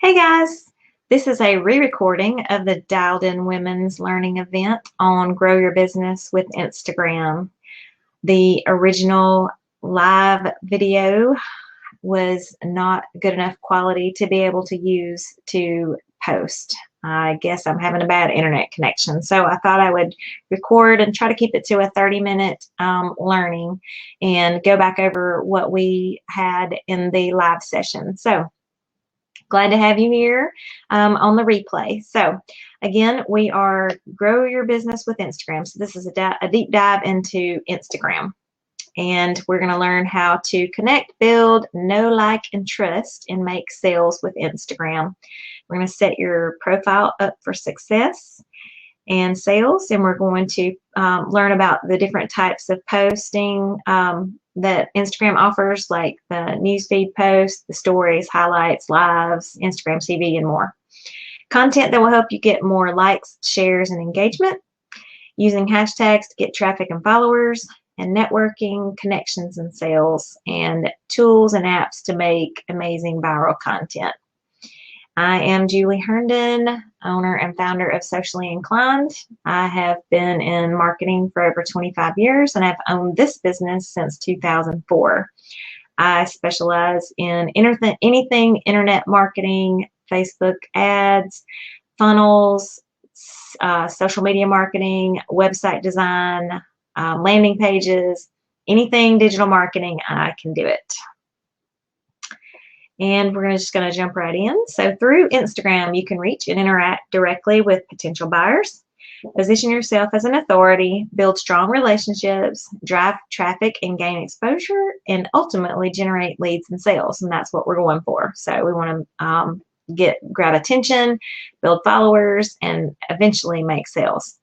Hey guys, this is a re-recording of the Dialed In Women's Learning event on Grow Your Business with Instagram. The original live video was not good enough quality to be able to use to post. I guess I'm having a bad internet connection, so I thought I would record and try to keep it to a 30-minute learning and go back over what we had in the live session. So glad to have you here on the replay. So again, we are Grow Your Business with Instagram. So this is a deep dive into Instagram. And we're going to learn how to connect, build, know, like, and trust, and make sales with Instagram. We're going to set your profile up for success and sales, and we're going to learn about the different types of posting that Instagram offers, like the newsfeed posts, the stories, highlights, lives, Instagram CV, and more. Content that will help you get more likes, shares, and engagement, using hashtags to get traffic and followers, and networking, connections, and sales, and tools and apps to make amazing viral content. I am Julie Herndon, owner and founder of Socially Inclined. I have been in marketing for over 25 years, and I've owned this business since 2004. I specialize in anything internet marketing, Facebook ads, funnels, social media marketing, website design, landing pages, anything digital marketing, I can do it. And we're just going to jump right in. So through Instagram, you can reach and interact directly with potential buyers, position yourself as an authority, build strong relationships, drive traffic and gain exposure, and ultimately generate leads and sales. And that's what we're going for. So we want to grab attention, build followers, and eventually make sales.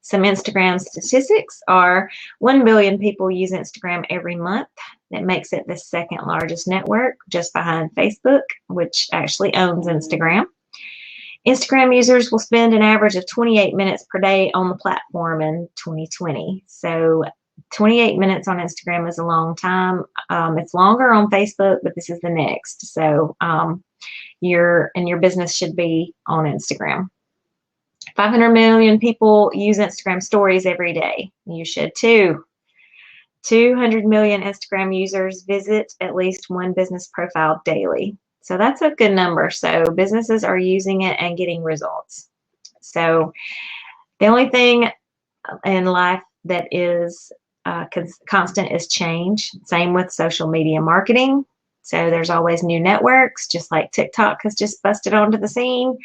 Some Instagram statistics are 1 billion people use Instagram every month. That makes it the second largest network, just behind Facebook, which actually owns Instagram. Instagram users will spend an average of 28 minutes per day on the platform in 2020. So 28 minutes on Instagram is a long time. It's longer on Facebook, but this is the next. So your business should be on Instagram. 500 million people use Instagram stories every day. You should too. 200 million Instagram users visit at least one business profile daily. So that's a good number. So businesses are using it and getting results. So the only thing in life that is constant is change. Same with social media marketing. So there's always new networks, just like TikTok has just busted onto the scene.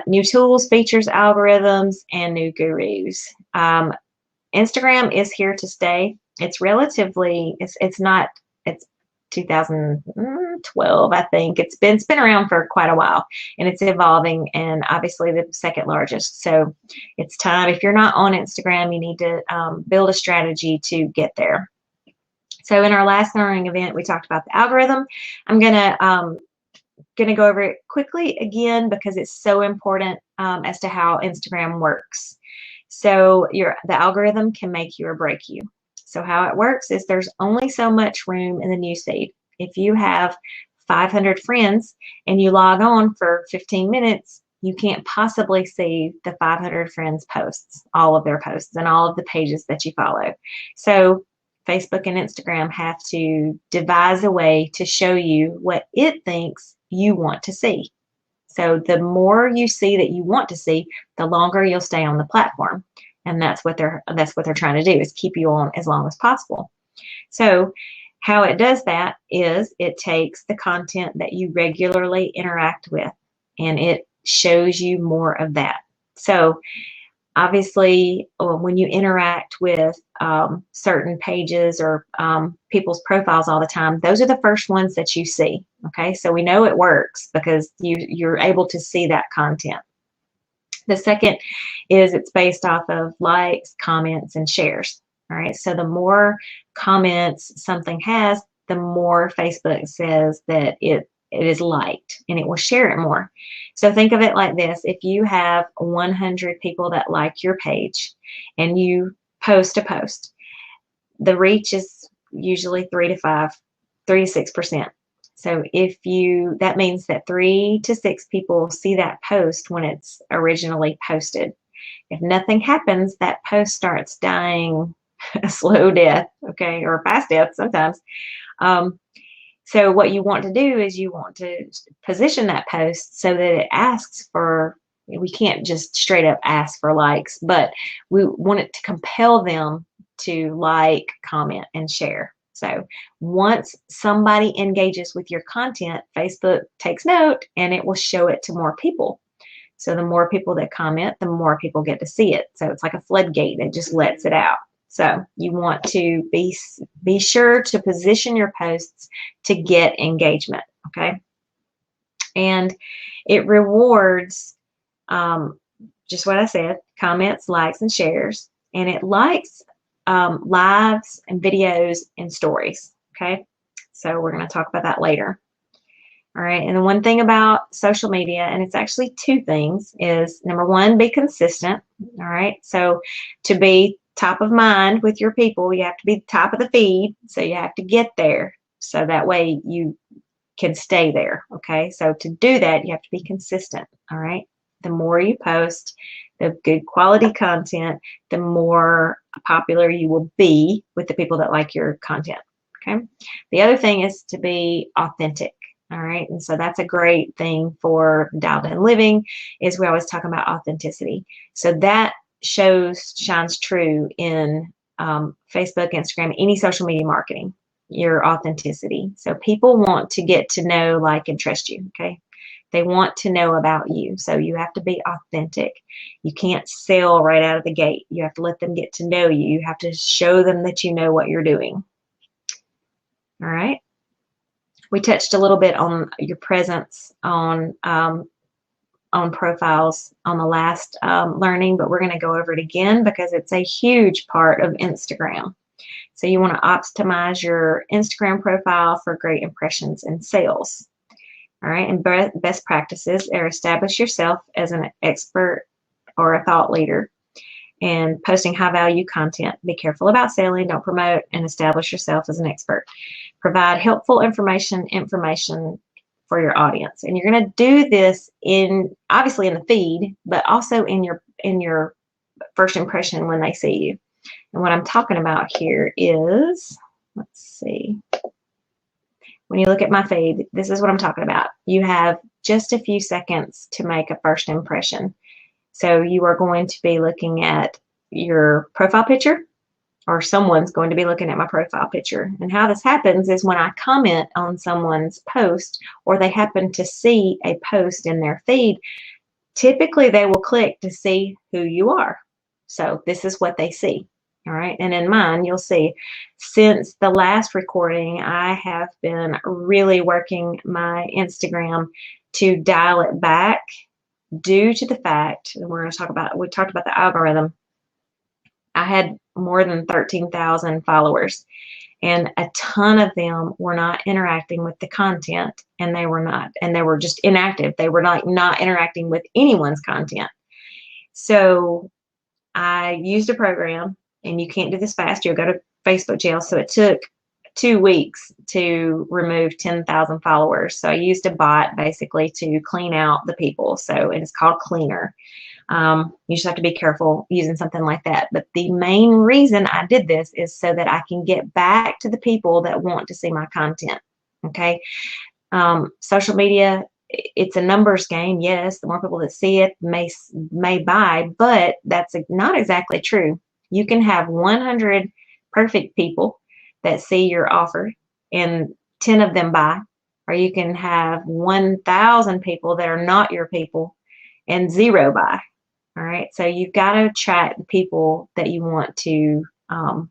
New tools, features, algorithms, and new gurus. Instagram is here to stay. It's 2012, I think. It's been around for quite a while, and it's evolving, and obviously the second largest. So it's time. If you're not on Instagram, you need to build a strategy to get there. So in our last learning event, we talked about the algorithm. I'm gonna go over it quickly again because it's so important as to how Instagram works. So the algorithm can make you or break you. So how it works is there's only so much room in the newsfeed. If you have 500 friends and you log on for 15 minutes, you can't possibly see the 500 friends' posts, all of their posts, and all of the pages that you follow. So Facebook and Instagram have to devise a way to show you what it thinks you want to see. So the more you see that you want to see, the longer you'll stay on the platform. And that's what they're trying to do, is keep you on as long as possible. So how it does that is it takes the content that you regularly interact with and it shows you more of that. So obviously, when you interact with certain pages or people's profiles all the time, those are the first ones that you see. Okay, so we know it works because you're able to see that content. The second is it's based off of likes, comments, and shares. All right, so the more comments something has, the more Facebook says that it is liked, and it will share it more. So think of it like this. If you have 100 people that like your page and you post a post, the reach is usually 3 to 6%. So that means that 3 to 6 people see that post when it's originally posted. If nothing happens, that post starts dying a slow death, okay, or a fast death sometimes. So what you want to do is you want to position that post so that it asks for, we can't just straight up ask for likes, but we want it to compel them to like, comment, and share. So once somebody engages with your content, Facebook takes note and it will show it to more people. So the more people that comment, the more people get to see it. So it's like a floodgate that just lets it out. So you want to be sure to position your posts to get engagement, okay? And it rewards just what I said, comments, likes, and shares. And it likes lives and videos and stories, okay? So we're going to talk about that later. All right, and the one thing about social media, and it's actually 2 things, is number 1, be consistent. All right, so to be top of mind with your people, you have to be top of the feed, so you have to get there, so that way you can stay there, okay? So to do that, you have to be consistent, all right? The more you post, the good quality content, the more popular you will be with the people that like your content, okay? The other thing is to be authentic. All right, and so that's a great thing for Dialed In Living, is we always talk about authenticity. So that shines true in Facebook, Instagram, any social media marketing, your authenticity. So people want to get to know, like, and trust you, okay? They want to know about you, so you have to be authentic. You can't sell right out of the gate. You have to let them get to know you. You have to show them that you know what you're doing. All right. We touched a little bit on your presence on profiles on the last learning, but we're going to go over it again because it's a huge part of Instagram. So you want to optimize your Instagram profile for great impressions and sales. All right, and best practices are establish yourself as an expert or a thought leader and posting high value content. Be careful about selling, don't promote, and establish yourself as an expert. Provide helpful information for your audience. And you're going to do this obviously in the feed, but also in your first impression when they see you. And what I'm talking about here is, let's see, when you look at my feed, this is what I'm talking about. You have just a few seconds to make a first impression. So you are going to be looking at your profile picture, or someone's going to be looking at my profile picture. And how this happens is when I comment on someone's post, or they happen to see a post in their feed, typically they will click to see who you are. So this is what they see. All right, and in mine, you'll see, since the last recording, I have been really working my Instagram to dial it back due to the fact, and we talked about the algorithm. I had more than 13,000 followers, and a ton of them were not interacting with the content, and they were just inactive. They were not interacting with anyone's content. So I used a program, and you can't do this fast. You'll go to Facebook jail. So it took 2 weeks to remove 10,000 followers. So I used a bot basically to clean out the people. So it's called Cleaner. You just have to be careful using something like that. But the main reason I did this is so that I can get back to the people that want to see my content. Okay. Social media, it's a numbers game. Yes, the more people that see it may buy, but that's not exactly true. You can have 100 perfect people that see your offer and 10 of them buy, or you can have 1,000 people that are not your people and 0 buy. All right, so you've got to attract the people that you want to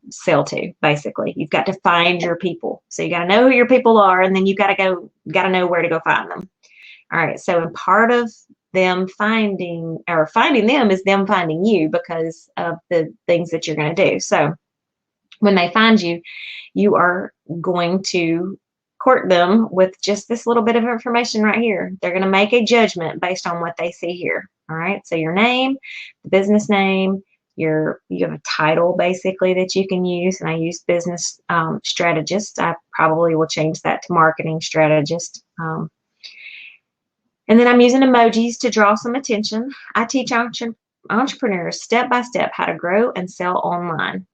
sell to. Basically, you've got to find your people. So you got to know who your people are, and then you got to know where to go find them. All right, so part of them finding them is them finding you because of the things that you're going to do. So when they find you, you are going to court them with just this little bit of information right here. They're going to make a judgment based on what they see here. All right, so your name, the business name, you have a title basically that you can use, and I use business strategist. I probably will change that to marketing strategist. And then I'm using emojis to draw some attention. I teach entrepreneurs step by step how to grow and sell online.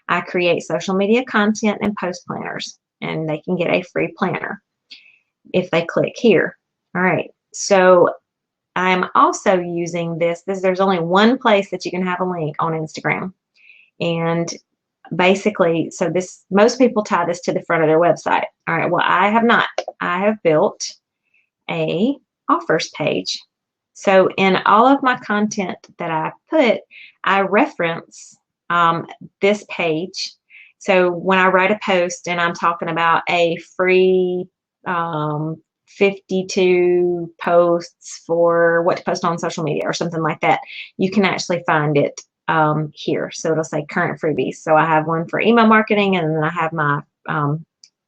I create social media content and post planners, and they can get a free planner if they click here. All right, so I'm also using this. There's only one place that you can have a link on Instagram. And basically, so most people tie this to the front of their website. All right, well, I have not. I have built a offers page. So in all of my content that I put, I reference this page. So when I write a post and I'm talking about a free 52 posts for what to post on social media or something like that, you can actually find it here. So it'll say current freebies. So I have one for email marketing, and then I have my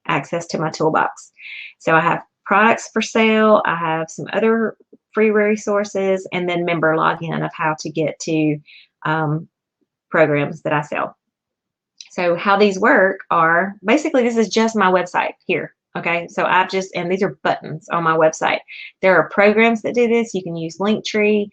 access to my toolbox. So I have products for sale. I have some other free resources, and then member login of how to get to programs that I sell. So how these work are basically, this is just my website here. Okay, so and these are buttons on my website. There are programs that do this. You can use Linktree.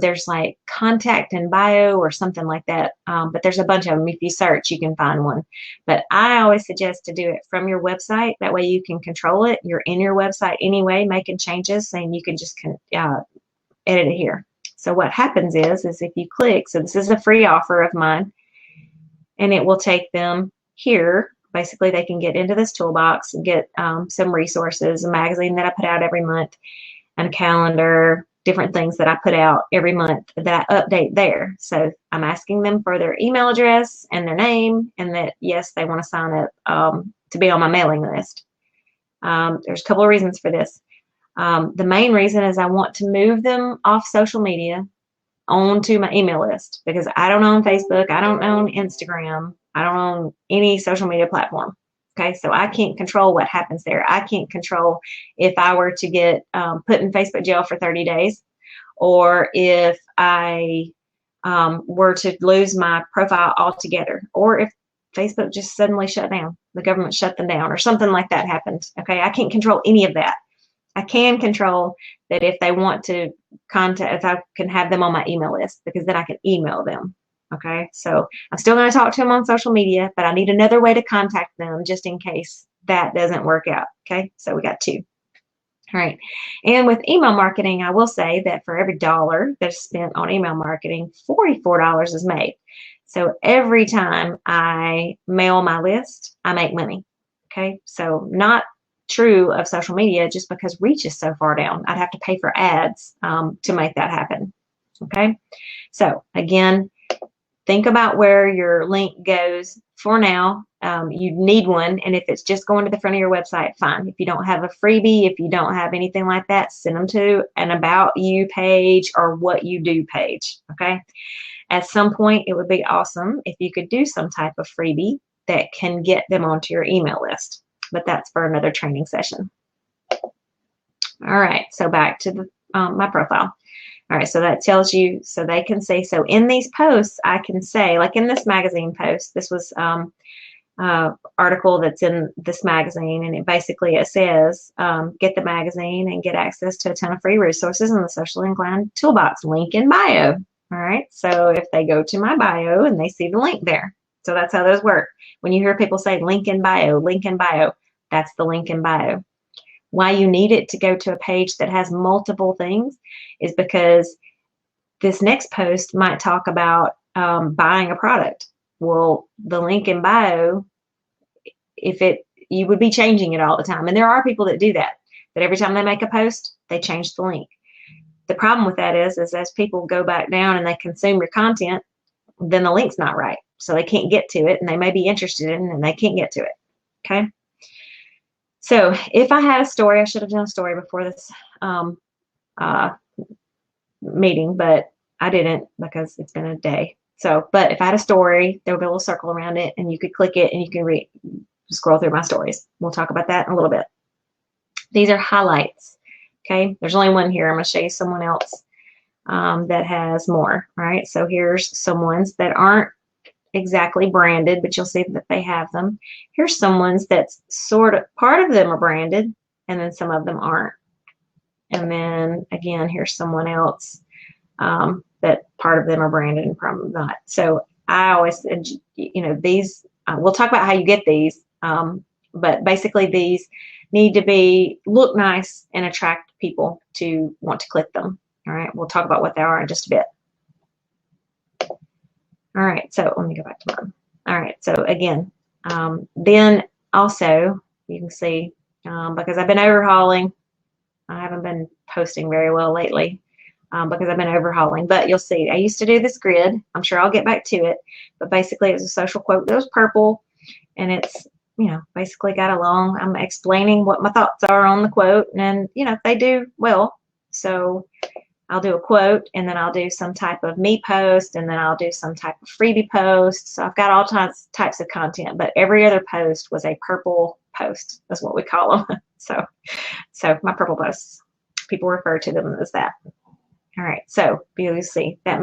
There's like contact and bio or something like that. But there's a bunch of them. If you search, you can find one. But I always suggest to do it from your website. That way you can control it. You're in your website anyway, making changes, and you can just edit it here. So what happens is if you click, so this is a free offer of mine, and it will take them here. Basically, they can get into this toolbox and get some resources, a magazine that I put out every month, and a calendar, different things that I put out every month that I update there. So I'm asking them for their email address and their name, and that, yes, they want to sign up to be on my mailing list. There's a couple of reasons for this. The main reason is I want to move them off social media onto my email list, because I don't own Facebook, I don't own Instagram, I don't own any social media platform. Okay, so I can't control what happens there. I can't control if I were to get put in Facebook jail for 30 days, or if I were to lose my profile altogether, or if Facebook just suddenly shut down, the government shut them down, or something like that happens. Okay, I can't control any of that. I can control that if they want to contact, if I can have them on my email list, because then I can email them. Okay, so I'm still going to talk to them on social media, but I need another way to contact them just in case that doesn't work out. Okay, so we got two. All right, and with email marketing, I will say that for every $1 that's spent on email marketing, $44 is made. So every time I mail my list, I make money. Okay, so not true of social media just because reach is so far down. I'd have to pay for ads to make that happen. Okay, so again, think about where your link goes. For now, you need one, and if it's just going to the front of your website, fine. If you don't have a freebie, if you don't have anything like that, send them to an About You page or What You Do page. Okay, at some point, it would be awesome if you could do some type of freebie that can get them onto your email list, but that's for another training session. All right, so back to my profile. All right, so that tells you, so they can say, so in these posts, I can say, like in this magazine post, this was article that's in this magazine, and it says, get the magazine and get access to a ton of free resources in the Socially Inclined Toolbox, link in bio. All right, so if they go to my bio and they see the link there, so that's how those work. When you hear people say link in bio, that's the link in bio. Why you need it to go to a page that has multiple things is because this next post might talk about buying a product. Well, the link in bio, you would be changing it all the time. And there are people that do that every time they make a post, they change the link. The problem with that is as people go back down and they consume your content, then the link's not right. So they can't get to it, and they may be interested in it and they can't get to it. Okay. So if I had a story, I should have done a story before this meeting, but I didn't because it's been a day. So, but if I had a story, there would be a little circle around it, and you could click it and you can scroll through my stories. We'll talk about that in a little bit. These are highlights. Okay, there's only one here. I'm going to show you someone else. that has more, right? So here's some ones that aren't exactly branded, but you'll see that they have them. Here's some ones that's sort of, part of them are branded, and then some of them aren't. And then again, here's someone else that part of them are branded and probably not. So I always, these, we'll talk about how you get these, but basically these need to look nice and attract people to want to click them. All right, we'll talk about what they are in just a bit. All right, so let me go back to mine. All right, so again, then also you can see, because I've been overhauling, I haven't been posting very well lately because I've been overhauling, but you'll see I used to do this grid. I'm sure I'll get back to it, but basically it was a social quote that was purple, and it's, basically got along. I'm explaining what my thoughts are on the quote, and they do well. So I'll do a quote, and then I'll do some type of me post, and then I'll do some type of freebie post. So I've got all types of content, but every other post was a purple post. That's what we call them. So my purple posts, people refer to them as that. All right, so you see that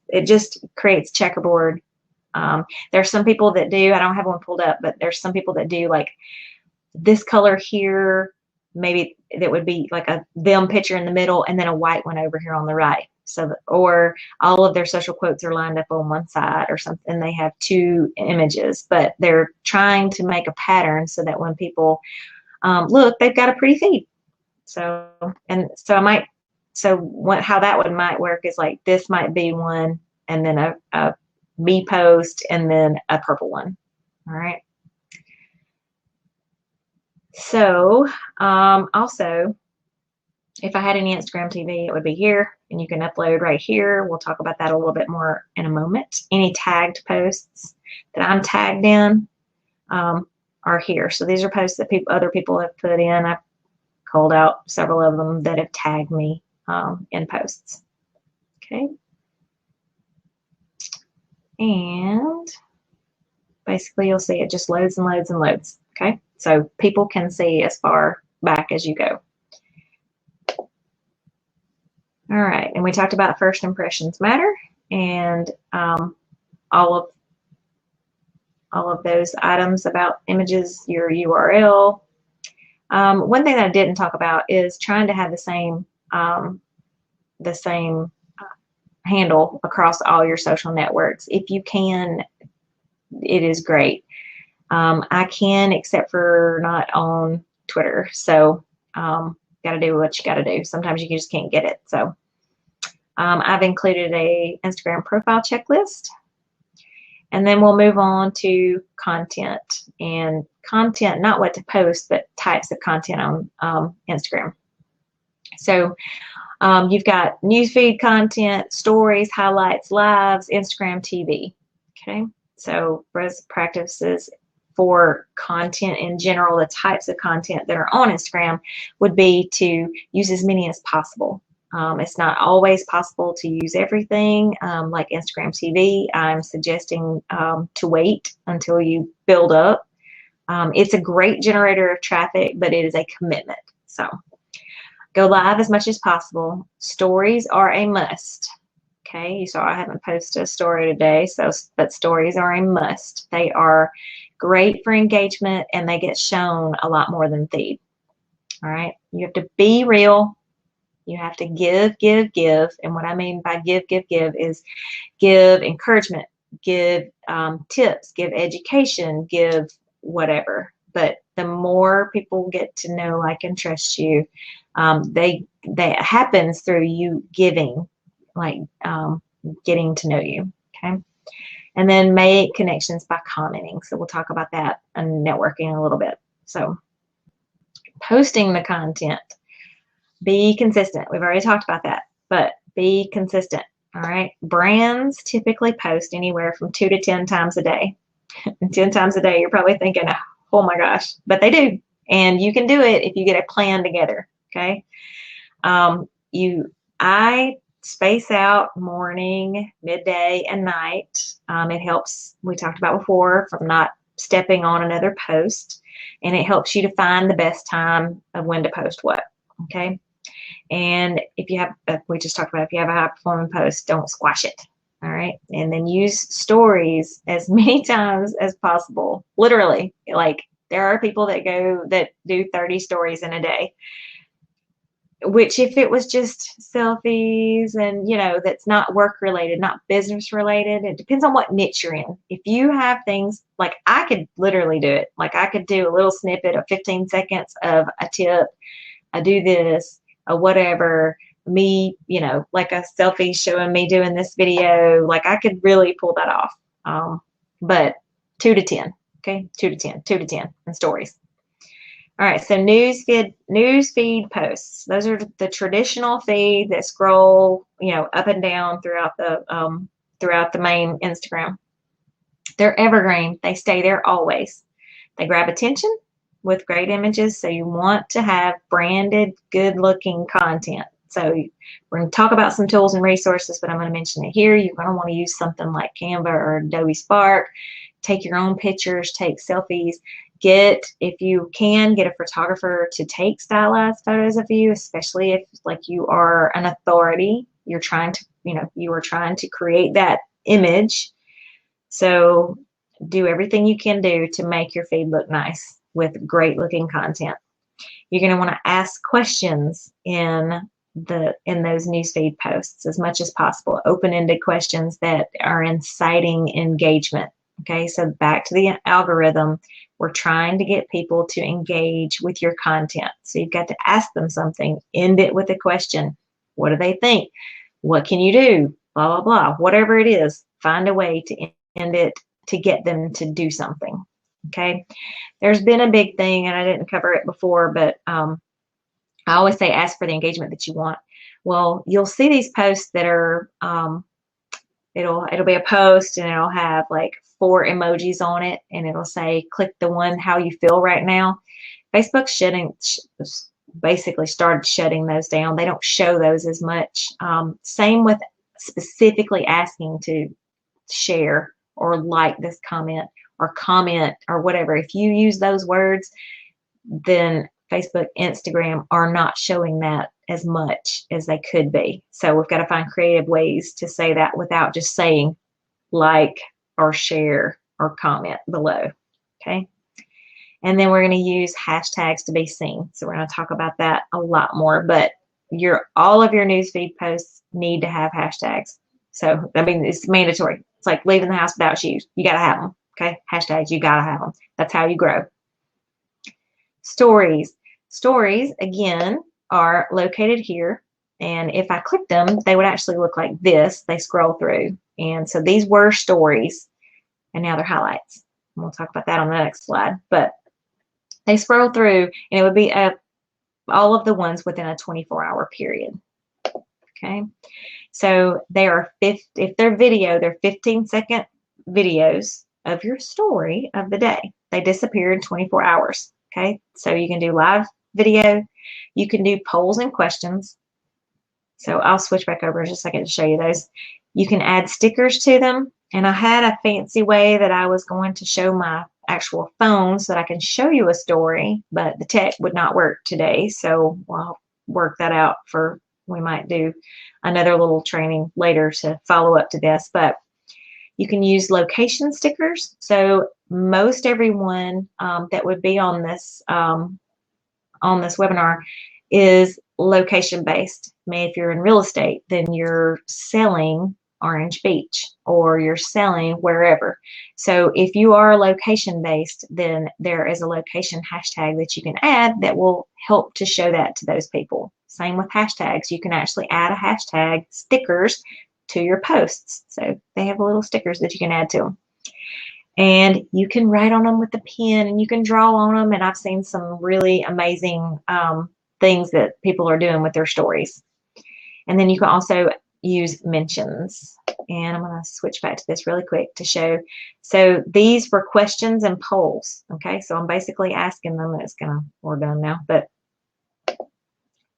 it just creates checkerboard. There's some people that do, I don't have one pulled up, but there's some people that do like this color here, maybe that would be like a them picture in the middle and then a white one over here on the right. So, or all of their social quotes are lined up on one side or something. They have two images, but they're trying to make a pattern so that when people look, they've got a pretty feed. So, how that might work is like this might be one, and then a me post, and then a purple one. All right. So also, if I had any Instagram TV, it would be here, and you can upload right here. We'll talk about that a little bit more in a moment. Any tagged posts that I'm tagged in are here. So these are posts that other people have put in. I've called out several of them that have tagged me in posts. Okay. And basically you'll see it just loads and loads and loads. Okay. So people can see as far back as you go. All right. And we talked about first impressions matter, and all of those items about images, your URL. One thing that I didn't talk about is trying to have the same handle across all your social networks. If you can, it is great. I can, except for not on Twitter. So got to do what you got to do. Sometimes you just can't get it. So I've included a Instagram profile checklist. And then we'll move on to content. And content, not what to post, but types of content on Instagram. So you've got newsfeed content, stories, highlights, lives, Instagram TV. Okay, so best practices for content in general, the types of content that are on Instagram would be to use as many as possible. It's not always possible to use everything like Instagram TV. I'm suggesting to wait until you build up. It's a great generator of traffic, but it is a commitment. So go live as much as possible. Stories are a must. Okay, you saw I haven't posted a story today, but stories are a must. They are great for engagement, and they get shown a lot more than feed. All right, you have to be real. You have to give. And what I mean by give is give encouragement, give tips, give education, give whatever. But the more people get to know, like, and trust you, that happens through you giving, like getting to know you. Okay. And then make connections by commenting. So we'll talk about that and networking a little bit. So posting the content. Be consistent. We've already talked about that, but be consistent. All right. Brands typically post anywhere from 2 to 10 times a day. 10 times a day, you're probably thinking, oh my gosh, but they do. And you can do it if you get a plan together. Okay. I space out morning, midday, and night. It helps, we talked about before, from not stepping on another post, and it helps you to find the best time of when to post what. Okay. And if you have, we just talked about, if you have a high performing post, don't squash it. All right. And then use stories as many times as possible. Literally, like there are people that do 30 stories in a day, which if it was just selfies and, that's not work related, not business related, it depends on what niche you're in. If you have things like, I could literally do it. Like I could do a little snippet of 15 seconds of a tip. I do this, whatever, me, like a selfie showing me doing this video. Like I could really pull that off. But 2 to 10, okay? 2 to 10, 2 to 10 in stories. All right, so news feed posts. Those are the traditional feed that scroll, up and down throughout the main Instagram. They're evergreen. They stay there always. They grab attention with great images, so you want to have branded, good-looking content. So we're going to talk about some tools and resources, but I'm going to mention it here. You're going to want to use something like Canva or Adobe Spark. Take your own pictures, take selfies. If you can, get a photographer to take stylized photos of you, especially if like you are an authority. You're trying to, you are trying to create that image. So do everything you can do to make your feed look nice with great looking content. You're going to want to ask questions in those newsfeed posts as much as possible, open-ended questions that are inciting engagement. Okay, so back to the algorithm, we're trying to get people to engage with your content. So you've got to ask them something, end it with a question. What do they think? What can you do? Blah, blah, blah. Whatever it is, find a way to end it to get them to do something. Okay, there's been a big thing, and I didn't cover it before, but I always say ask for the engagement that you want. Well, you'll see these posts that are, it'll be a post and it'll have like 4 emojis on it, and it'll say click the one how you feel right now. Facebook's basically started shutting those down. They don't show those as much. Same with specifically asking to share or like this comment or whatever. If you use those words, then Facebook, Instagram are not showing that as much as they could be. So we've got to find creative ways to say that without just saying like or share or comment below. Okay. And then we're going to use hashtags to be seen. So we're going to talk about that a lot more, but all of your newsfeed posts need to have hashtags. So, I mean, it's mandatory. It's like leaving the house without shoes. You got to have them. Okay. Hashtags, you got to have them. That's how you grow. Stories. Stories, again, are located here. And if I click them, they would actually look like this. They scroll through. And so these were stories, and now they're highlights. And we'll talk about that on the next slide. But they scroll through, and it would be all of the ones within a 24-hour period. Okay. So if they're video, they're 15-second videos of your story of the day. They disappear in 24 hours. Okay. So you can do live video. You can do polls and questions. So I'll switch back over in just a second to show you those. You can add stickers to them. And I had a fancy way that I was going to show my actual phone so that I can show you a story, but the tech would not work today. So I'll work that out we might do another little training later to follow up to this. But you can use location stickers. So most everyone that would be on this webinar is location based. Maybe if you're in real estate, then you're selling Orange Beach or you're selling wherever. So if you are location based, then there is a location hashtag that you can add that will help to show that to those people. Same with hashtags. You can actually add a hashtag stickers to your posts. So they have little stickers that you can add to them. And you can write on them with a pen and you can draw on them. And I've seen some really amazing things that people are doing with their stories. And then you can also use mentions. And I'm going to switch back to this really quick to show. So these were questions and polls. Okay, so I'm basically asking them, and we're done now, but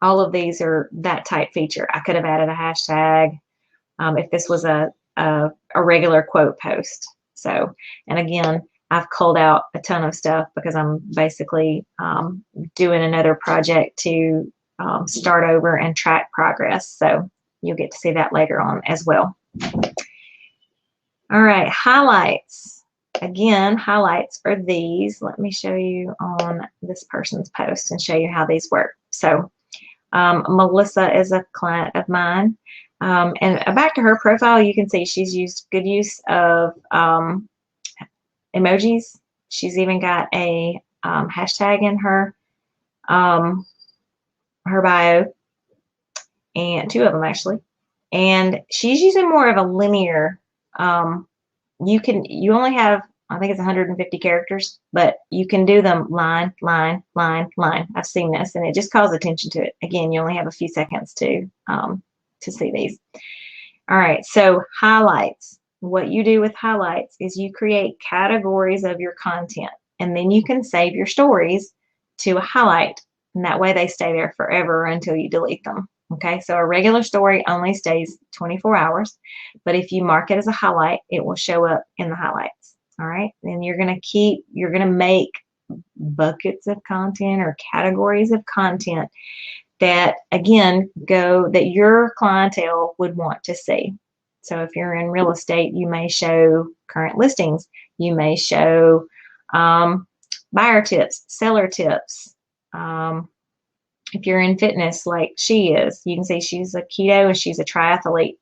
all of these are that type feature. I could have added a hashtag if this was a regular quote post. So, and again, I've culled out a ton of stuff because I'm basically doing another project to start over and track progress. So you'll get to see that later on as well. All right, highlights. Again, highlights are these. Let me show you on this person's post and show you how these work. So Melissa is a client of mine. And back to her profile, you can see she's used good use of emojis. She's even got a hashtag in her her bio, and 2 of them actually. And she's using more of a linear. You only have, I think it's 150 characters, but you can do them line, line, line, line. I've seen this, and it just calls attention to it. Again, you only have a few seconds to see these. All right, so highlights. What you do with highlights is you create categories of your content, and then you can save your stories to a highlight, and that way they stay there forever until you delete them. Okay, so a regular story only stays 24 hours, but if you mark it as a highlight, it will show up in the highlights. All right, and you're going to make buckets of content or categories of content that, again, that your clientele would want to see. So if you're in real estate, you may show current listings. You may show buyer tips, seller tips. If you're in fitness like she is, you can see she's a keto and she's a triathlete.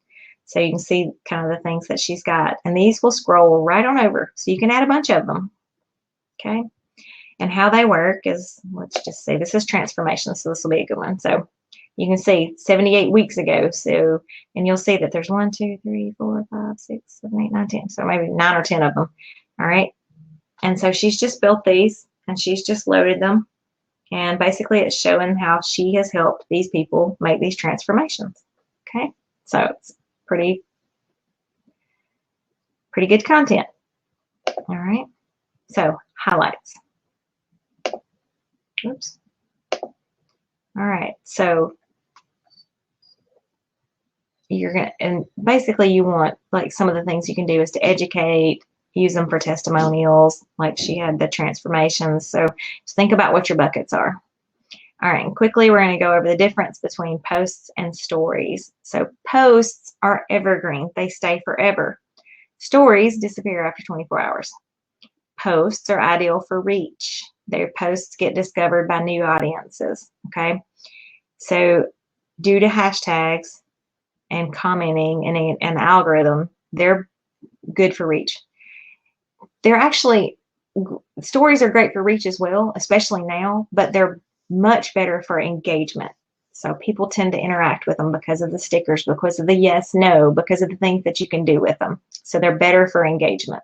So you can see kind of the things that she's got. And these will scroll right on over. So you can add a bunch of them. Okay. And how they work is, let's just say this is transformation. So this will be a good one. So you can see 78 weeks ago. So, and you'll see that there's 1, 2, 3, 4, 5, 6, 7, 8, 9, 10. So maybe 9 or 10 of them. All right. And so she's just built these and she's just loaded them. And basically it's showing how she has helped these people make these transformations. Okay. So it's pretty good content. All right. So highlights. Oops. All right. So you're going to, and basically you want, like, some of the things you can do is to educate, use them for testimonials, like she had the transformations. So just think about what your buckets are. All right, and quickly we're going to go over the difference between posts and stories. So posts are evergreen. They stay forever. Stories disappear after 24 hours. Posts are ideal for reach. Their posts get discovered by new audiences, okay? So due to hashtags and commenting and an algorithm, they're good for reach. Stories are great for reach as well, especially now, but they're much better for engagement. So people tend to interact with them because of the stickers, because of the yes, no, because of the things that you can do with them. So they're better for engagement.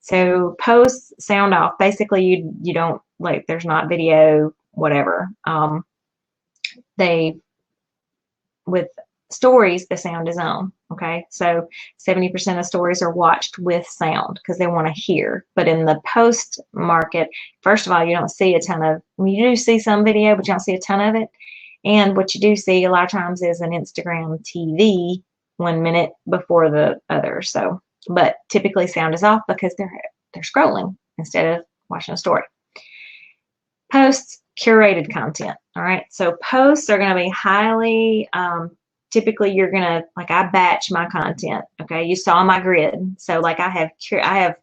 So posts sound off. Basically, you don't, like, there's not video, whatever. With stories, the sound is on. Okay, so 70% of stories are watched with sound because they want to hear. But in the post market, first of all, you don't see a ton of, you do see some video, but you don't see a ton of it. And what you do see a lot of times is an Instagram TV 1 minute before the other. So, but typically sound is off because they're scrolling instead of watching a story. Posts, curated content. All right, so posts are going to be highly typically you're going to, like, I batch my content. Okay. You saw my grid. So like I have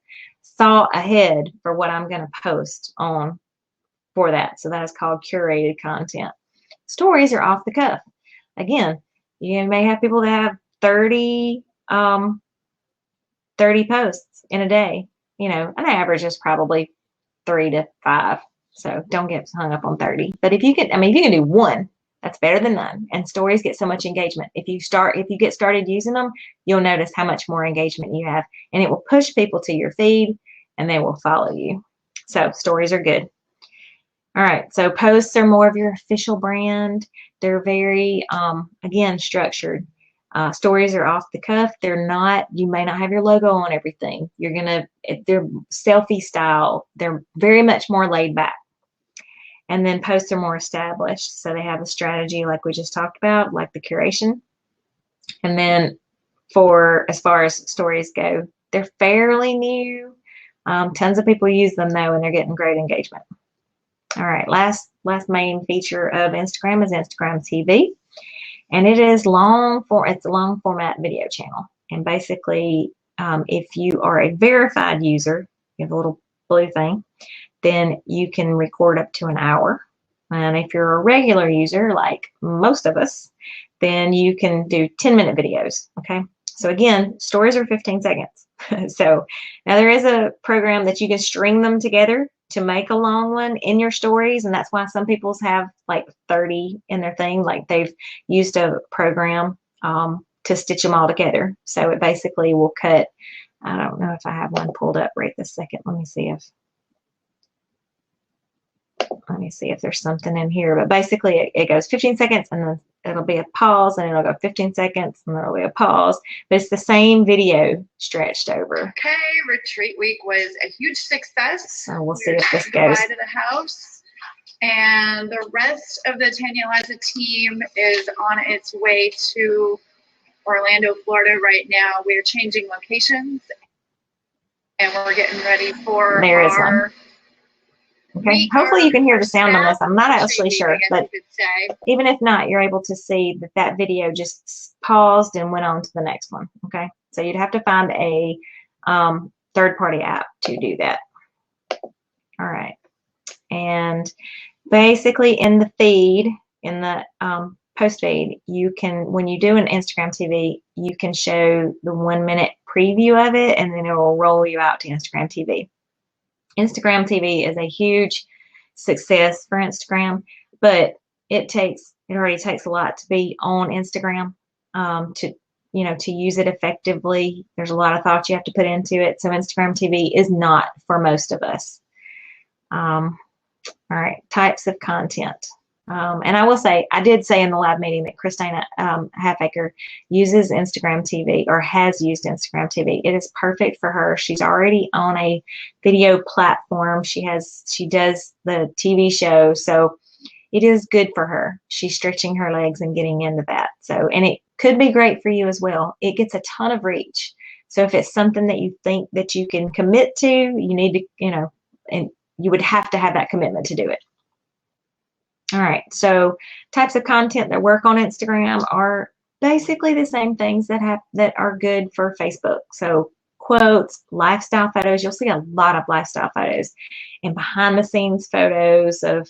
thought ahead for what I'm going to post on for that. So that is called curated content. Stories are off the cuff. Again, you may have people that have 30 posts in a day. You know, an average is probably 3 to 5. So don't get hung up on 30. But if you can do 1, that's better than none. And stories get so much engagement. If you get started using them, you'll notice how much more engagement you have, and it will push people to your feed and they will follow you. So stories are good. All right. So posts are more of your official brand. They're very, again, structured. Stories are off the cuff. They're not, you may not have your logo on everything. They're selfie style. They're very much more laid back. And then posts are more established. So they have a strategy like we just talked about, like the curation. And then as far as stories go, they're fairly new. Tons of people use them though, and they're getting great engagement. All right, last main feature of Instagram is Instagram TV, and it is it's a long format video channel. And basically, if you are a verified user, you have a little blue thing, then you can record up to an hour. And if you're a regular user, like most of us, then you can do 10-minute videos. Okay. So again, stories are 15 seconds. So now there is a program that you can string them together to make a long one in your stories. And that's why some people's have like 30 in their thing. Like they've used a program to stitch them all together. So it basically will cut. I don't know if I have one pulled up right this second. Let me see if there's something in here. But basically it goes 15 seconds and then it'll be a pause and it'll go 15 seconds and there'll be a pause. But it's the same video stretched over. Okay, retreat week was a huge success. So we'll see if this goes. To the house. And the rest of the Tanya Liza team is on its way to Orlando, Florida right now. We're changing locations and we're getting ready for one. Okay, hopefully you can hear the sound on this. I'm not actually sure, but even if not, you're able to see that that video just paused and went on to the next one. Okay, so you'd have to find a third-party app to do that. All right, and basically in the feed, in the post feed, you can, when you do an Instagram TV, you can show the 1-minute preview of it, and then it will roll you out to Instagram TV. Instagram TV is a huge success for Instagram, but it already takes a lot to be on Instagram to use it effectively. There's a lot of thought you have to put into it. So Instagram TV is not for most of us. All right, types of content. And I will say, I did say in the live meeting that Christina Halfacre uses Instagram TV, or has used Instagram TV. It is perfect for her. She's already on a video platform. She does the TV show, so it is good for her. She's stretching her legs and getting into that. So, and it could be great for you as well. It gets a ton of reach. So if it's something that you think that you can commit to, you need to, and you would have to have that commitment to do it. All right, so types of content that work on Instagram are basically the same things that are good for Facebook. So quotes, lifestyle photos. You'll see a lot of lifestyle photos and behind the scenes photos of,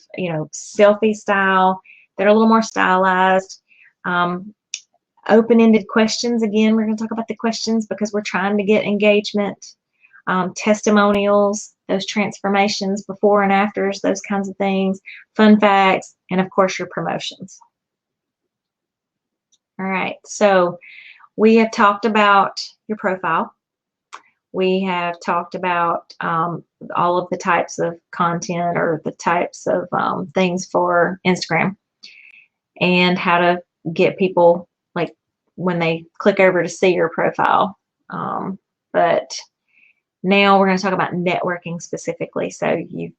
selfie style that are a little more stylized. Open-ended questions. Again, we're going to talk about the questions because we're trying to get engagement. Testimonials, those transformations, before and afters, those kinds of things, fun facts, and of course your promotions. All right, so we have talked about your profile. We have talked about all of the types of content, or the types of things for Instagram, and how to get people, like, when they click over to see your profile. But now we're going to talk about networking specifically. So you've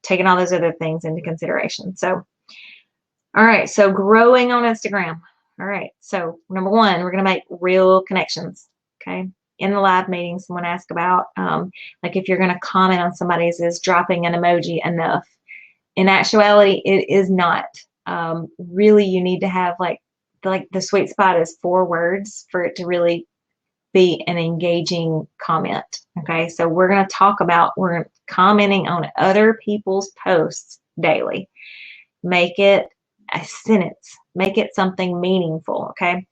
taken all those other things into consideration. So, all right. So growing on Instagram. All right. So number one, we're going to make real connections. Okay. In the live meeting, someone asked about, like, if you're going to comment on somebody's, is dropping an emoji enough? In actuality, it is not. Really, you need to have like the sweet spot is 4 words for it to really be an engaging comment. Okay, so we're going to talk about, we're commenting on other people's posts daily. Make it a sentence, make it something meaningful. Okay,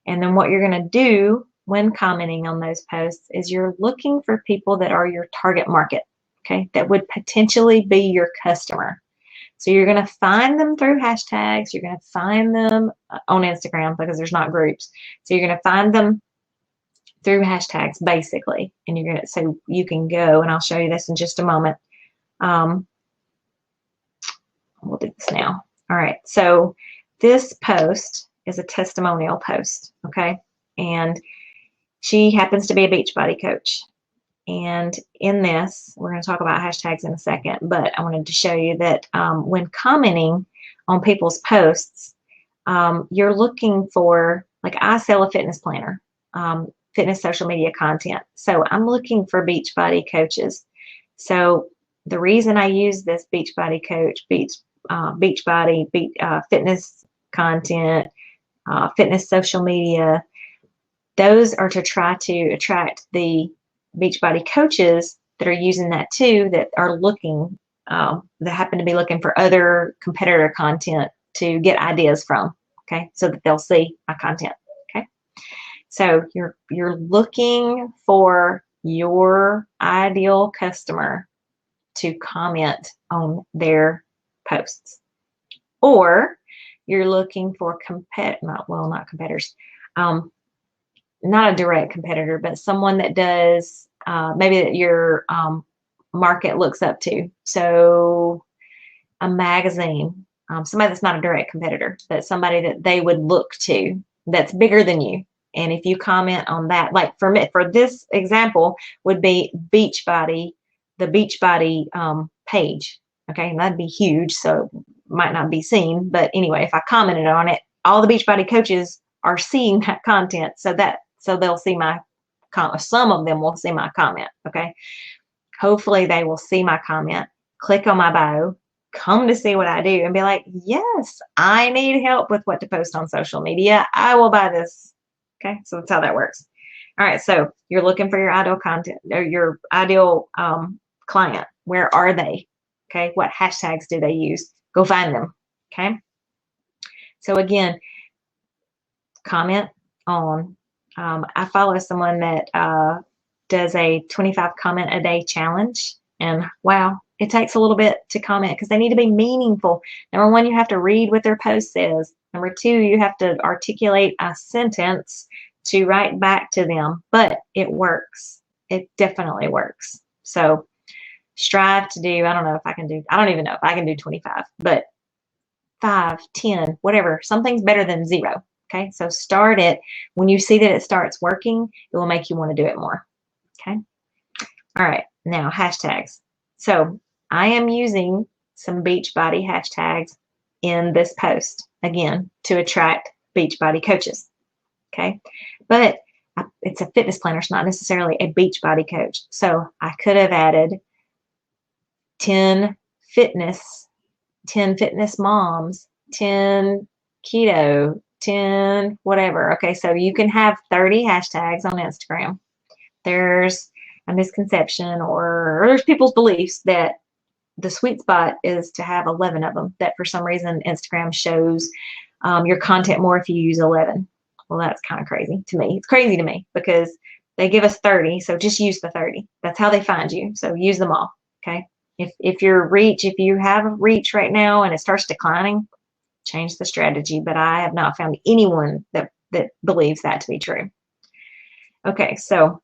and then what you're going to do when commenting on those posts is you're looking for people that are your target market. Okay, that would potentially be your customer. So you're going to find them through hashtags. You're going to find them on Instagram because there's not groups. So you're going to find them through hashtags, basically, and you're gonna, so you can go, and I'll show you this in just a moment. We'll do this now. All right, so this post is a testimonial post, okay, and she happens to be a Beachbody coach. And in this, we're going to talk about hashtags in a second, but I wanted to show you that when commenting on people's posts, you're looking for, like, I sell a fitness planner. Fitness social media content. So I'm looking for Beachbody coaches. So the reason I use this Beachbody Coach, Beachbody, fitness content, fitness social media, those are to try to attract the Beachbody coaches that are using that too, that are looking, that happen to be looking for other competitor content to get ideas from, okay, so that they'll see my content, okay? So you're looking for your ideal customer to comment on their posts, or you're looking for not competitors, not a direct competitor, but someone that does maybe that your market looks up to. So a magazine, somebody that's not a direct competitor, but somebody that they would look to that's bigger than you. And if you comment on that, like for me, for this example would be Beachbody, the Beachbody page. Okay, and that'd be huge, so might not be seen. But anyway, if I commented on it, all the Beachbody coaches are seeing that content, so they'll see my comment. Some of them will see my comment. Okay, hopefully they will see my comment, click on my bio, come to see what I do, and be like, yes, I need help with what to post on social media. I will buy this. Okay, so that's how that works. All right, so you're looking for your ideal content or your ideal client. Where are they? Okay, what hashtags do they use? Go find them. Okay, so again, comment on. I follow someone that does a 25 comment a day challenge, and wow, it takes a little bit to comment because they need to be meaningful. Number one, you have to read what their post says. Number two, you have to articulate a sentence to write back to them, but it works. It definitely works. So strive to do, I don't even know if I can do 25, but 5, 10, whatever, something's better than 0. Okay, so start it. When you see that it starts working, it will make you want to do it more. Okay, all right, now hashtags. So I am using some Beachbody hashtags in this post, again, to attract Beachbody coaches. Okay, but it's a fitness planner. It's not necessarily a Beachbody coach. So I could have added 10 fitness moms, 10 keto, 10 whatever. Okay, so you can have 30 hashtags on Instagram. There's a misconception, or there's people's beliefs that the sweet spot is to have 11 of them, that for some reason Instagram shows your content more if you use 11. Well, that's kind of crazy to me. It's crazy to me because they give us 30, so just use the 30. That's how they find you, so use them all. Okay, if you have a reach right now and it starts declining, change the strategy, but I have not found anyone that believes that to be true. Okay, so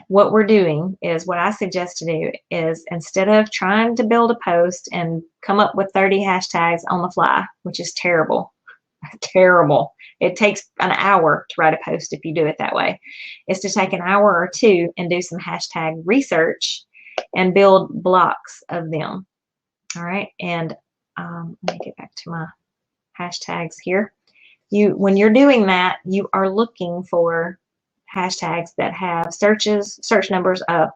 what we're doing is, what I suggest to do is, instead of trying to build a post and come up with 30 hashtags on the fly, which is terrible, terrible. It takes an hour to write a post if you do it that way. Is to take an hour or two and do some hashtag research and build blocks of them. All right, and let me get back to my hashtags here. When you're doing that, you are looking for hashtags that have search numbers of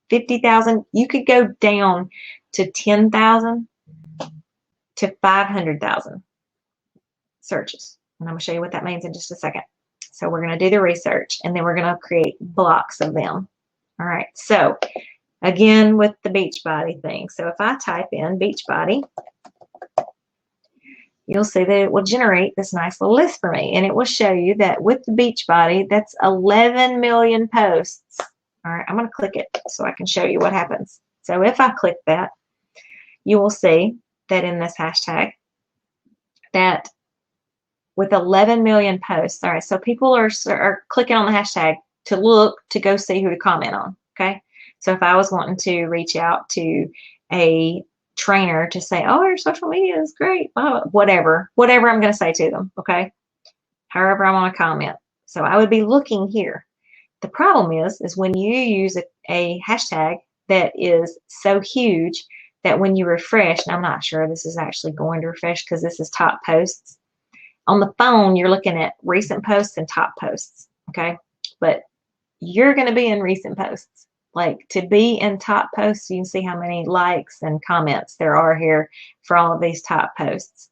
50,000. You could go down to 10,000 to 500,000 searches. And I'm going to show you what that means in just a second. So we're going to do the research, and then we're going to create blocks of them. All right, so again with the Beachbody thing. So if I type in Beachbody, you'll see that it will generate this nice little list for me, and it will show you that with the Beachbody, that's 11 million posts. All right, I'm going to click it so I can show you what happens. So if I click that, you will see that in this hashtag, that with 11 million posts, all right, so people are clicking on the hashtag to look to go see who to comment on. Okay, so if I was wanting to reach out to a trainer to say, oh, your social media is great, whatever I'm going to say to them, okay, however I want to comment. So I would be looking here. The problem is when you use a hashtag that is so huge that when you refresh, and I'm not sure this is actually going to refresh because this is top posts. On the phone, you're looking at recent posts and top posts, okay? But you're going to be in recent posts. Like to be in top posts, you can see how many likes and comments there are here for all of these top posts.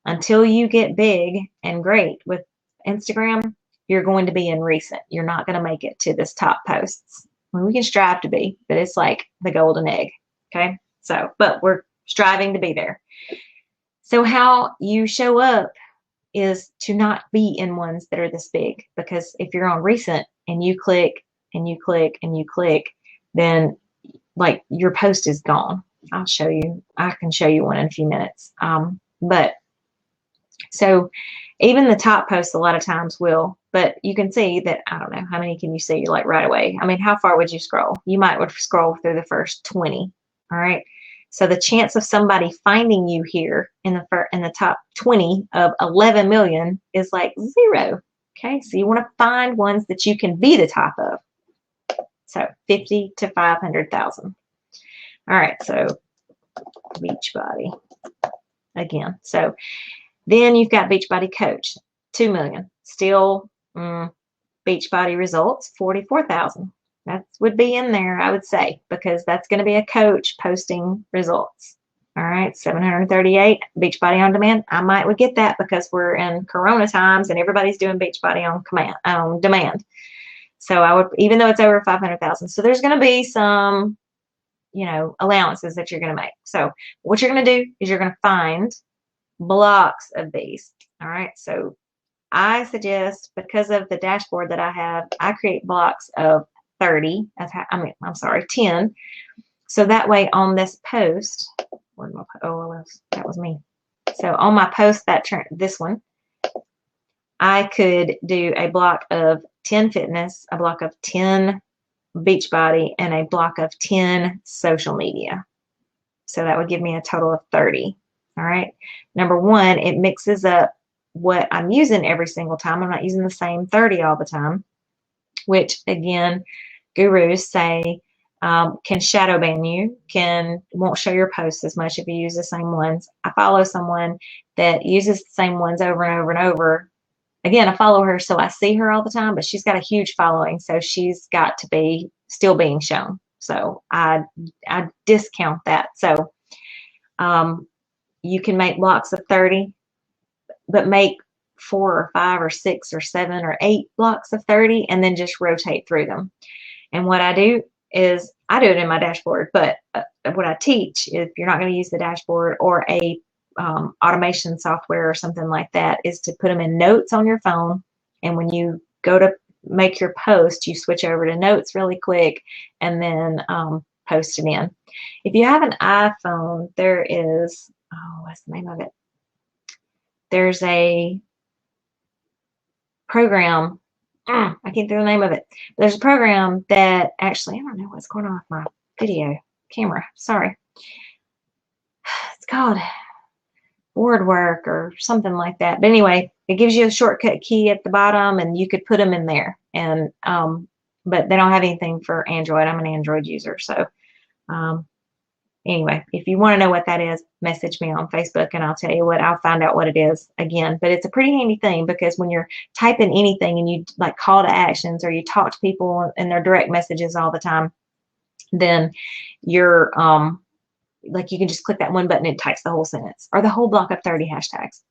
Until you get big and great with Instagram, you're going to be in recent. You're not going to make it to this top posts. Well, we can strive to be, but it's like the golden egg. Okay. So, but we're striving to be there. So how you show up is to not be in ones that are this big, because if you're on recent and you click and you click and you click, then like your post is gone. I'll show you. I can show you one in a few minutes. But so even the top posts a lot of times will, but you can see that, I don't know, how many can you see like right away? I mean, how far would you scroll? You might would scroll through the first 20. All right. So the chance of somebody finding you here in the top 20 of 11 million is like 0. Okay. So you want to find ones that you can be the top of. So 50 to 500,000. All right. So Beachbody again. So then you've got Beachbody Coach, 2 million. Still, Beachbody Results, 44,000. That would be in there, I would say, because that's going to be a coach posting results. All right, 738. Beachbody On Demand. I would get that because we're in Corona times and everybody's doing Beachbody on demand. So I would, even though it's over 500,000. So there's going to be some, allowances that you're going to make. So what you're going to do is you're going to find blocks of these. All right. So I suggest, because of the dashboard that I have, I create blocks of 30. 10. So that way on this post, where'd my, that was me. So on my post, this one, I could do a block of 10 fitness, a block of 10 Beachbody, and a block of 10 social media. So that would give me a total of 30. All right. Number one, it mixes up what I'm using every single time. I'm not using the same 30 all the time, which again, gurus say can shadow ban you, won't show your posts as much if you use the same ones. I follow someone that uses the same ones over and over and over. Again, I follow her, so I see her all the time, but she's got a huge following, so she's got to be still being shown. So I discount that. So you can make blocks of 30, but make 4 or 5 or 6 or 7 or 8 blocks of 30 and then just rotate through them. And what I do is I do it in my dashboard, but what I teach, if you're not going to use the dashboard or a automation software or something like that, is to put them in notes on your phone. And when you go to make your post, you switch over to notes really quick and then post it in. If you have an iPhone, there is, what's the name of it? There's a program. I can't think of the name of it. There's a program that actually, I don't know what's going on with my video camera. Sorry. It's called Boardwork or something like that. But anyway, it gives you a shortcut key at the bottom, and you could put them in there. And but they don't have anything for Android. I'm an Android user, so anyway, if you want to know what that is, message me on Facebook and I'll tell you what, I'll find out what it is again. But it's a pretty handy thing, because when you're typing anything and you like call to actions or you talk to people in their direct messages all the time, then you're like you can just click that one button and it types the whole sentence or the whole block of 30 hashtags.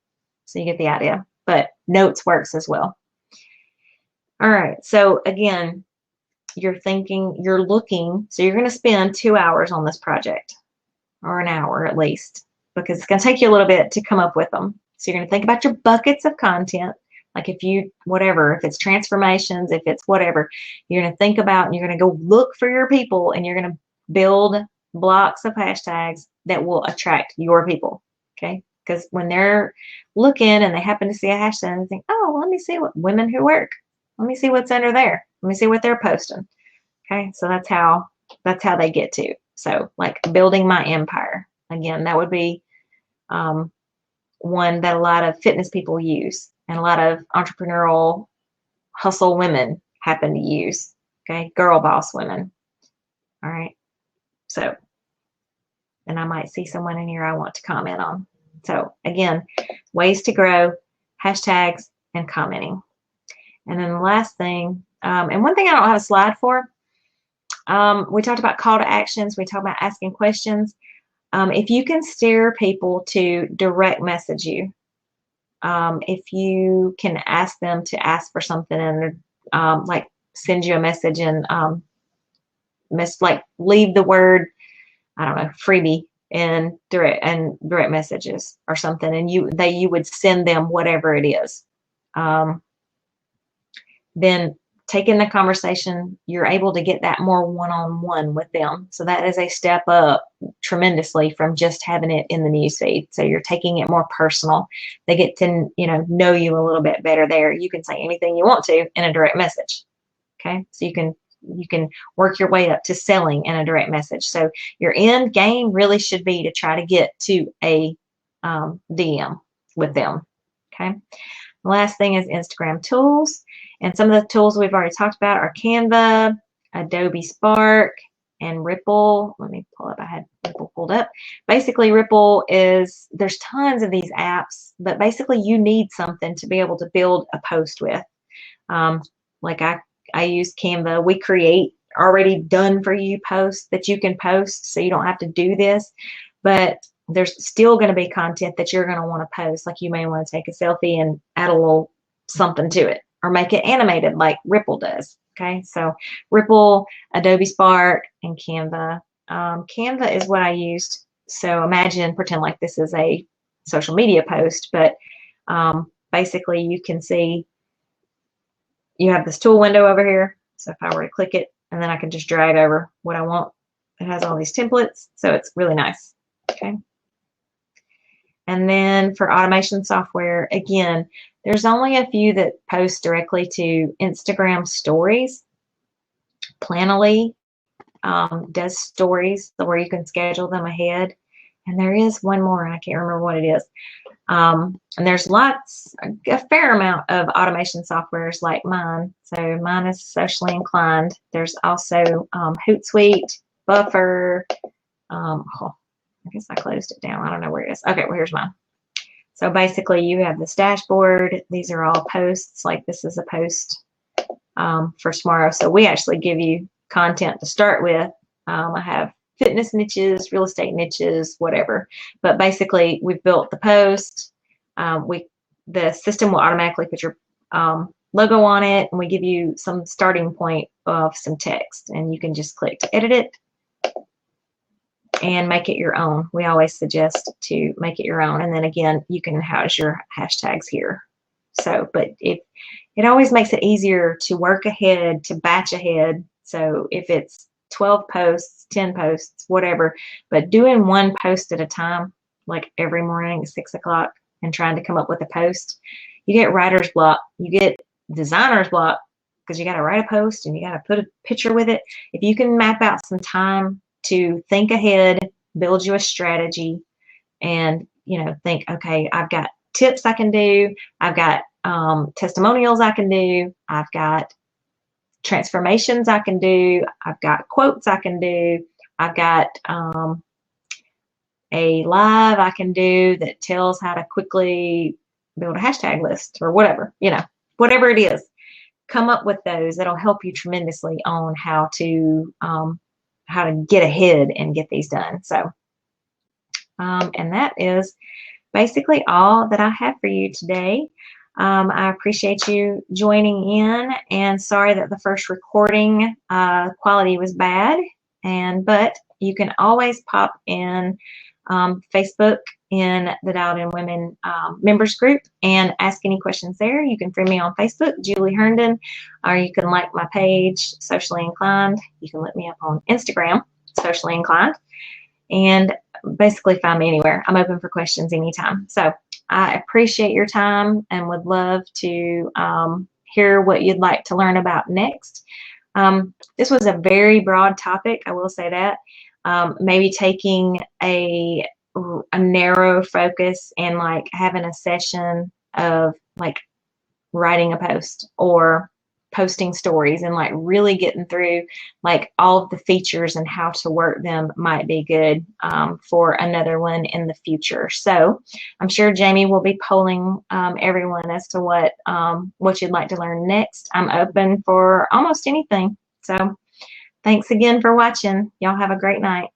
So you get the idea. But notes works as well. All right. So again, you're looking, so you're going to spend 2 hours on this project, or an hour at least, because it's going to take you a little bit to come up with them. So you're going to think about your buckets of content. Like if it's transformations, if it's whatever, you're going to think about, and you're going to go look for your people, and you're going to build blocks of hashtags that will attract your people. Okay. Because when they're looking and they happen to see a hashtag and they think, oh, let me see what women who work, let me see what's under there. Let me see what they're posting. Okay. So that's how they get to. So like building my empire. Again, that would be one that a lot of fitness people use, and a lot of entrepreneurial hustle women happen to use. Okay. Girl boss women. All right. So, and I might see someone in here I want to comment on. So again, ways to grow, hashtags, and commenting. And then the last thing, and one thing I don't have a slide for, We talked about call to actions. We talked about asking questions. If you can steer people to direct message you, if you can ask them to ask for something and like send you a message and like leave the word, I don't know, freebie in direct messages or something, and you would send them whatever it is. Then taking the conversation, you're able to get that more one-on-one with them. So that is a step up tremendously from just having it in the newsfeed. So you're taking it more personal. They get to, know you a little bit better there. You can say anything you want to in a direct message. Okay. So you can work your way up to selling in a direct message. So your end game really should be to try to get to a DM with them. Okay. The last thing is Instagram tools. And some of the tools we've already talked about are Canva, Adobe Spark, and Ripple. Let me pull up. I had Ripple pulled up. Basically, Ripple there's tons of these apps, but basically you need something to be able to build a post with. Like I use Canva. We create already done for you posts that you can post, so you don't have to do this. But there's still going to be content that you're going to want to post. Like you may want to take a selfie and add a little something to it, or make it animated like Ripple does. Okay, so Ripple, Adobe Spark, and Canva. Canva is what I used. So pretend like this is a social media post, but basically you can see you have this tool window over here. So if I were to click it, and then I can just drag over what I want. It has all these templates, so it's really nice. Okay. And then for automation software, again, there's only a few that post directly to Instagram stories. Planoly does stories where you can schedule them ahead. And there is one more, and I can't remember what it is. And there's a fair amount of automation softwares like mine. So mine is Socially Inclined. There's also Hootsuite, Buffer. I guess I closed it down. I don't know where it is. Okay, well, here's mine. So basically, you have this dashboard. These are all posts. Like this is a post for tomorrow. So we actually give you content to start with. I have fitness niches, real estate niches, whatever. But basically, we've built the post. The system will automatically put your logo on it, and we give you some starting point of some text, and you can just click to edit it and make it your own. We always suggest to make it your own. And then again, you can house your hashtags here. So, but it always makes it easier to work ahead, to batch ahead. So if it's 12 posts, 10 posts, whatever, but doing one post at a time, like every morning at 6 o'clock and trying to come up with a post, you get writer's block, you get designer's block, because you got to write a post and you got to put a picture with it. If you can map out some time to think ahead, build you a strategy, and think, okay, I've got tips I can do, I've got testimonials I can do, I've got transformations I can do, I've got quotes I can do, I've got a live I can do that tells how to quickly build a hashtag list or whatever, whatever it is. Come up with those. That'll help you tremendously on how to get ahead and get these done. So, and that is basically all that I have for you today. I appreciate you joining in, and sorry that the first recording quality was bad, but you can always pop in Facebook in the Dialed In Women members group and ask any questions there. You can friend me on Facebook, Julie Herndon, or you can like my page, Socially Inclined. You can look me up on Instagram, Socially Inclined, and basically find me anywhere. I'm open for questions anytime. So I appreciate your time and would love to hear what you'd like to learn about next. This was a very broad topic, I will say that. Maybe taking a narrow focus and like having a session of like writing a post or posting stories and like really getting through like all of the features and how to work them might be good for another one in the future. So I'm sure Jamie will be polling everyone as to what you'd like to learn next. I'm open for almost anything. So Thanks again for watching. Y'all have a great night.